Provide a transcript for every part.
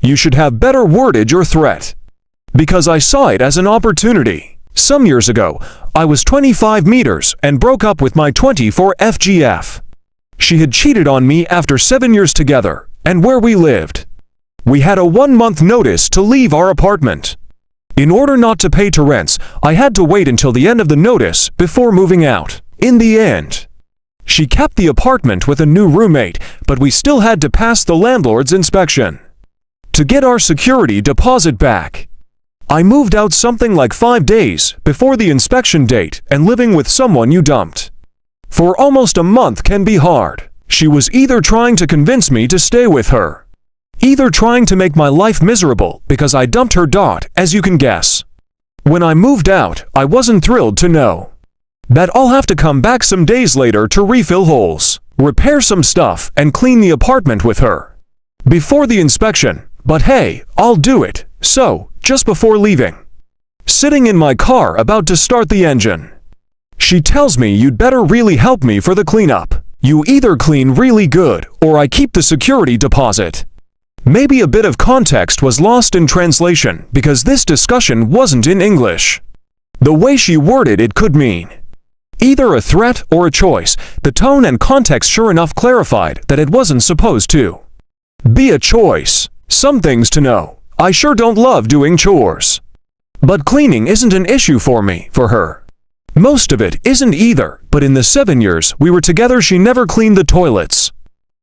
You should have better wordage or threat. Because I saw it as an opportunity. Some years ago, I was 25 meters and broke up with my 24 FGF. She had cheated on me after 7 years together, and where we lived. We had a 1-month notice to leave our apartment. In order not to pay to rents, I had to wait until the end of the notice before moving out. In the end, she kept the apartment with a new roommate, but we still had to pass the landlord's inspection to get our security deposit back. I moved out something like 5 days before the inspection date, and living with someone you dumped for almost a month can be hard. She was either trying to convince me to stay with her, either trying to make my life miserable because I dumped her. As you can guess, when I moved out, I wasn't thrilled to know that I'll have to come back some days later to refill holes, repair some stuff, and clean the apartment with her before the inspection. But hey, I'll do it. So, just before leaving, sitting in my car about to start the engine, she tells me, "You'd better really help me for the cleanup. You either clean really good or I keep the security deposit." Maybe a bit of context was lost in translation because this discussion wasn't in English. The way she worded it could mean either a threat or a choice. The tone and context sure enough clarified that it wasn't supposed to be a choice. Some things to know. I sure don't love doing chores, but cleaning isn't an issue for me. For her, most of it isn't either, but in the 7 years we were together, she never cleaned the toilets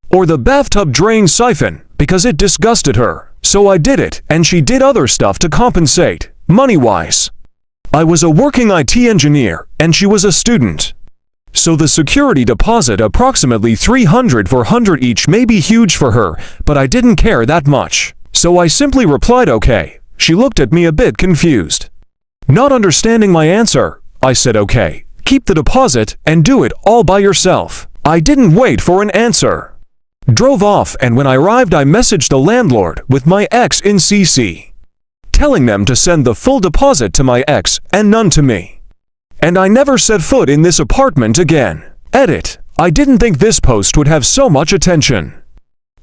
or the bathtub drain siphon because it disgusted her. So I did it, and she did other stuff to compensate, money-wise. I was a working IT engineer, and she was a student. So the security deposit, approximately $300-400 each, may be huge for her, but I didn't care that much. So I simply replied okay. She looked at me a bit confused. Not understanding my answer, I said okay, keep the deposit and do it all by yourself. I didn't wait for an answer. Drove off, and when I arrived I messaged the landlord with my ex in CC, telling them to send the full deposit to my ex and none to me. And I never set foot in this apartment again. Edit. I didn't think this post would have so much attention.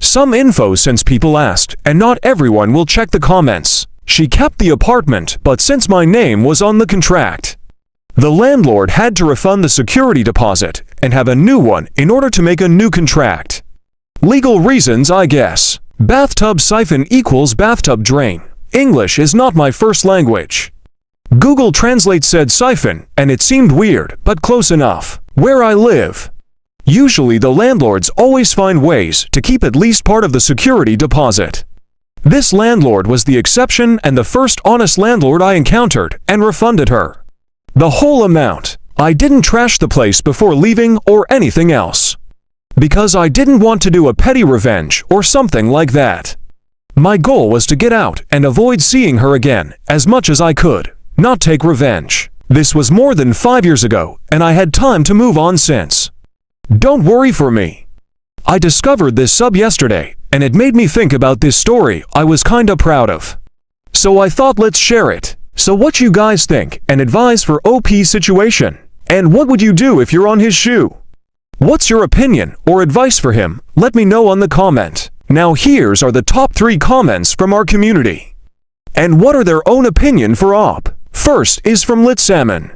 Some info since people asked, and not everyone will check the comments. She kept the apartment, but since my name was on the contract, the landlord had to refund the security deposit and have a new one in order to make a new contract. Legal reasons, I guess. Bathtub siphon equals bathtub drain. English is not my first language. Google Translate said siphon, and it seemed weird, but close enough. Where I live, usually the landlords always find ways to keep at least part of the security deposit. This landlord was the exception and the first honest landlord I encountered, and refunded her the whole amount. I didn't trash the place before leaving or anything else, because I didn't want to do a petty revenge or something like that. My goal was to get out and avoid seeing her again as much as I could. Not take revenge. This was more than 5 years ago, and I had time to move on since. Don't worry for me. I discovered this sub yesterday, and it made me think about this story I was kinda proud of. So I thought let's share it. So what you guys think and advise for OP's situation? And what would you do if you're on his shoe? What's your opinion or advice for him? Let me know on the comment. Now here's are the top 3 comments from our community, and what are their own opinion for OP. First is from Lit Salmon.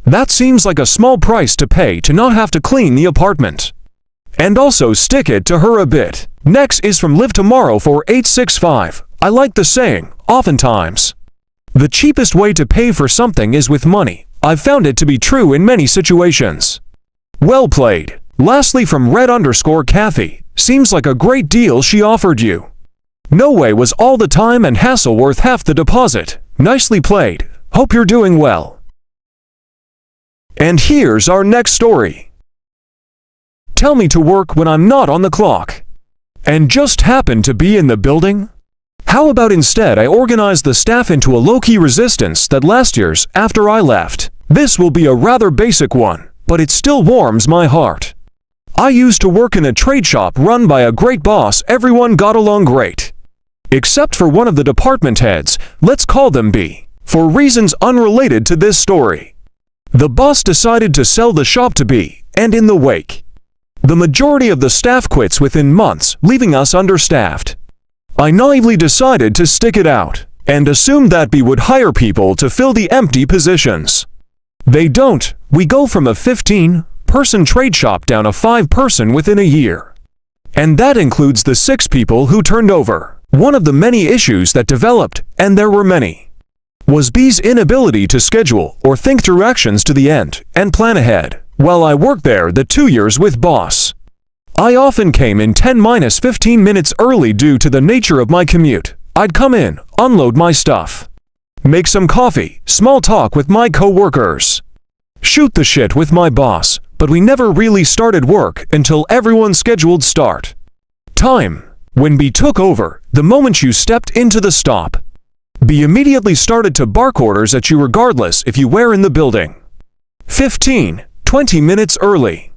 That seems like a small price to pay to not have to clean the apartment, and also stick it to her a bit. Next is from Live Tomorrow for 865. I like the saying, oftentimes the cheapest way to pay for something is with money. I've found it to be true in many situations. Well played. Lastly from Red_Kathy. Seems like a great deal she offered you. No way was all the time and hassle worth half the deposit. Nicely played. Hope you're doing well. And here's our next story. Tell me to work when I'm not on the clock, and just happen to be in the building? How about instead I organize the staff into a low-key resistance that last year's after I left? This will be a rather basic one, but it still warms my heart. I used to work in a trade shop run by a great boss. Everyone got along great, except for one of the department heads, let's call them B, for reasons unrelated to this story. The boss decided to sell the shop to B, and in the wake, the majority of the staff quits within months, leaving us understaffed. I naively decided to stick it out, and assumed that B would hire people to fill the empty positions. They don't. We go from a 15-person trade shop down a 5-person within a year. And that includes the 6 people who turned over. One of the many issues that developed, and there were many, was B's inability to schedule or think directions to the end and plan ahead. While I worked there the 2 years with boss, I often came in 10-15 minutes early due to the nature of my commute. I'd come in, unload my stuff, make some coffee, small talk with my co-workers, shoot the shit with my boss, but we never really started work until everyone's scheduled start time. When B took over, the moment you stepped into the stop, B immediately started to bark orders at you regardless if you were in the building 15-20 minutes early.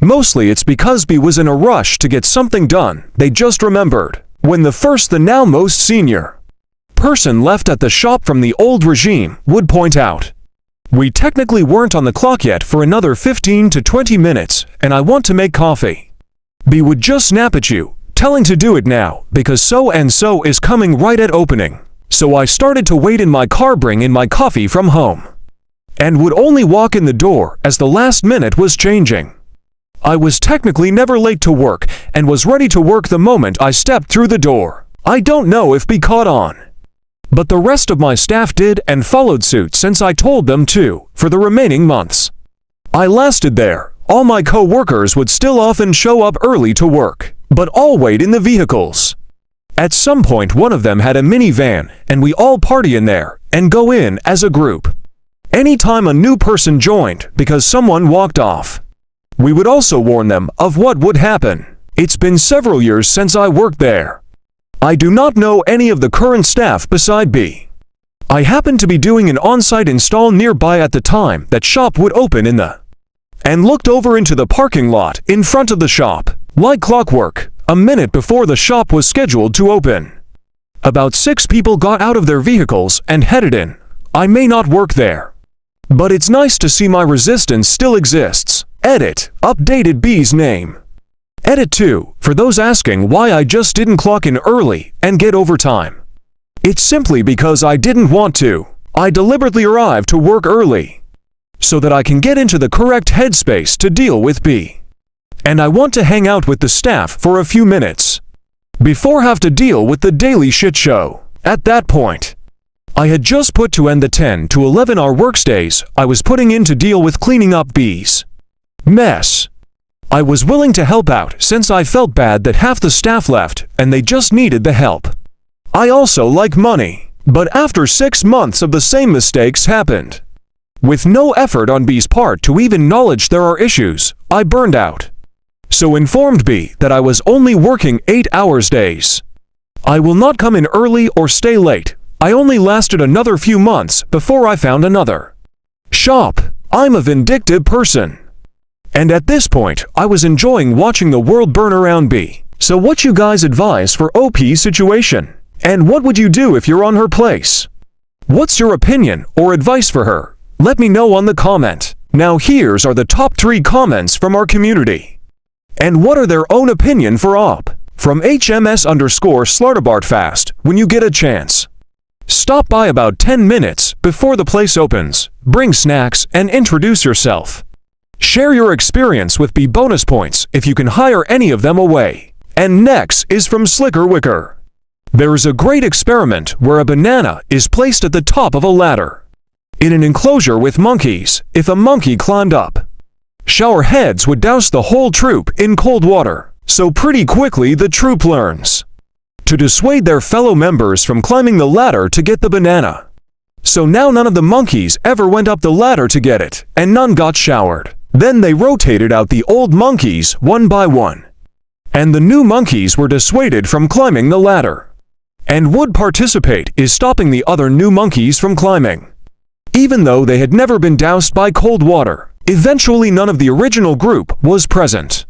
Mostly it's because B was in a rush to get something done they just remembered. When the now most senior person left at the shop from the old regime would point out, we technically weren't on the clock yet for another 15 to 20 minutes, and I want to make coffee. B would just snap at you, telling to do it now, because so-and-so is coming right at opening. So I started to wait in my car, bring in my coffee from home, and would only walk in the door as the last minute was changing. I was technically never late to work, and was ready to work the moment I stepped through the door. I don't know if B caught on, but the rest of my staff did and followed suit since I told them to. For the remaining months I lasted there, all my co-workers would still often show up early to work, but all wait in the vehicles. At some point one of them had a minivan, and we all party in there and go in as a group. Anytime a new person joined because someone walked off, we would also warn them of what would happen. It's been several years since I worked there. I do not know any of the current staff beside B. I happened to be doing an on-site install nearby at the time that shop would open and looked over into the parking lot in front of the shop. Like clockwork, a minute before the shop was scheduled to open, about 6 people got out of their vehicles and headed in. I may not work there, but it's nice to see my resistance still exists. Edit, updated B's name. Edit 2, for those asking why I just didn't clock in early and get overtime. It's simply because I didn't want to. I deliberately arrived to work early, so that I can get into the correct headspace to deal with B. And I want to hang out with the staff for a few minutes before have to deal with the daily shit show. At that point, I had just put to end the 10 to 11 hour workdays I was putting in to deal with cleaning up B's mess. I was willing to help out since I felt bad that half the staff left and they just needed the help. I also like money, but after 6 months of the same mistakes happened, with no effort on B's part to even acknowledge there are issues, I burned out. So informed B that I was only working 8 hours days. I will not come in early or stay late. I only lasted another few months before I found another shop. I'm a vindictive person, and at this point I was enjoying watching the world burn around B. So what you guys advise for OP's situation? And what would you do if you're on her place? What's your opinion or advice for her? Let me know on the comment. Now here's are the top 3 comments from our community, and what are their own opinion for OP. From HMS_Slartibartfast, when you get a chance, stop by about 10 minutes before the place opens, bring snacks and introduce yourself. Share your experience with B bonus points if you can hire any of them away. And next is from Slicker Wicker. There is a great experiment where a banana is placed at the top of a ladder in an enclosure with monkeys. If a monkey climbed up, shower heads would douse the whole troop in cold water. So pretty quickly the troop learns to dissuade their fellow members from climbing the ladder to get the banana. So now none of the monkeys ever went up the ladder to get it, and none got showered. Then they rotated out the old monkeys one by one, and the new monkeys were dissuaded from climbing the ladder, and would participate in stopping the other new monkeys from climbing, even though they had never been doused by cold water. Eventually none of the original group was present,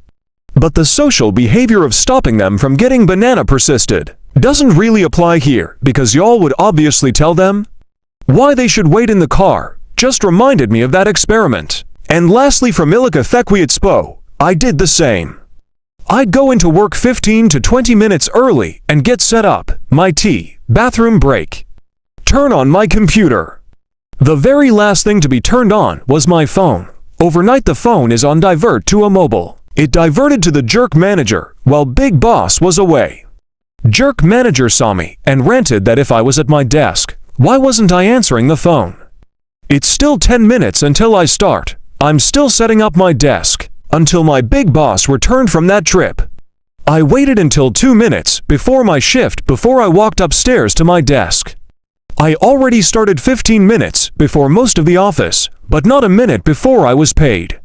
but the social behavior of stopping them from getting banana persisted. Doesn't really apply here, because y'all would obviously tell them why they should wait in the car. Just reminded me of that experiment. And lastly from Ilika Thequiat Spo, I did the same. I'd go into work 15 to 20 minutes early and get set up, my tea, bathroom break. Turn on my computer. The very last thing to be turned on was my phone. Overnight the phone is on divert to a mobile. It diverted to the jerk manager while Big Boss was away. Jerk manager saw me and ranted that if I was at my desk, why wasn't I answering the phone? It's still 10 minutes until I start. I'm still setting up my desk until my big boss returned from that trip. I waited until 2 minutes before my shift before I walked upstairs to my desk. I already started 15 minutes before most of the office, but not a minute before I was paid.